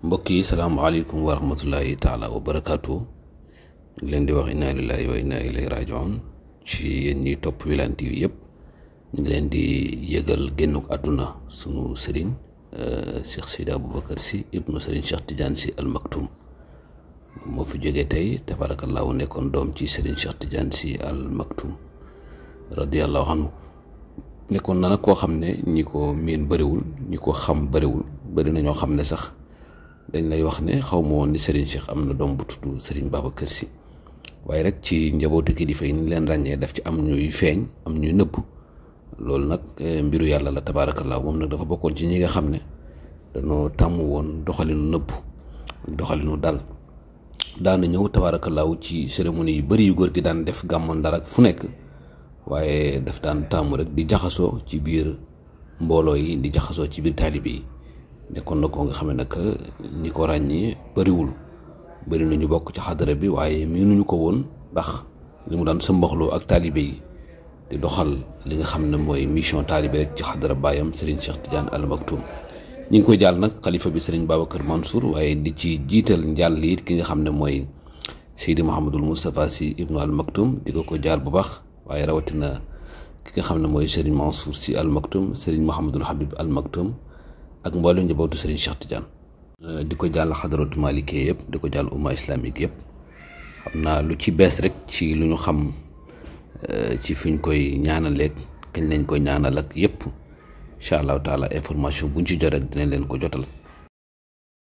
mbokk yi salaamaaleykum wa rahmatullahi taala wa barakaatu ngi leen di wax inna lillahi wa inna ilayhi rajiun ci yéen ñi topp Wilane TV yëpp ñu ngi leen di yëgal génnuk àdduna sunu sëriñ Cheikh Seydi Aboubacar Sy ibnu sëriñ Cheikh Tidiane Sy Al Maktoum moo fi jógee tey tabarakallahu nekkoon doom ci sëriñ Cheikh Tidiane Sy Al Maktoum radiyallahu anhu nekkoon na nag koo xam ne ñi ko miin bëriwul ñi ko xam bëriwul bëri na ñoo xam ne sax dañ lay wax ne xaw ma woon ni Serigne Cheikh am na doom bu tudd Serigne Babacar Sy waaye rek ci njabootu kilifa yi ni leen ràññee daf ci am ñuy feeñ am ñuy nëbb loolu nag mbiru yàlla la tabaarakallaa moom nag dafa bokkoon ci ñi nga xam ne dañoo tàmm woon doxalinu nëbb doxalinu dal daana ñëw tabaarakallaa ci cérémonie yu bëri yu góor gi daan def gàmmoon dara fu nekk waaye daf daan tàmm rek di jaxasoo ci biir mbooloo yi di jaxasoo ci biir taalibe yi nekkoon na ko nga xam ne nag ñi ko ràññee bëriwul bëri nañu bokk ci xadara bi waaye miinuñu ko woon ndax li mu daan sëmbaxloo ak taalibe yi di doxal li nga xam ne mooy mission taalibe rek ci xadara baayam Serigne Cheikh Tidiane Al Maktoum ñi ngi koy jàll nag xalifa bi Serigne Babacar Mansour waaye di ci jiital njàll it ki nga xam ne mooy Seydi Mouhamadul Moustapha Sy ibnu Al Maktoum di ko jaar bu baax waaye rawatina ki nga xam ne mooy Serigne Mansour Sy Al Maktoum Serigne Mouhamadul Habib Al Maktoum ak mboolem njabootu Serigne Cheikh Tidiane di ko jàll xadaratu Malike yëpp di ko jàll umma islamique yëpp xam naa lu ci bees rek ci lu ñu xam ci fiñ koy ñaanaleeg kañ lañ koy ñaanal ak yëpp incha allahu taala information buñ ci jot rek dinañ leen ko jotal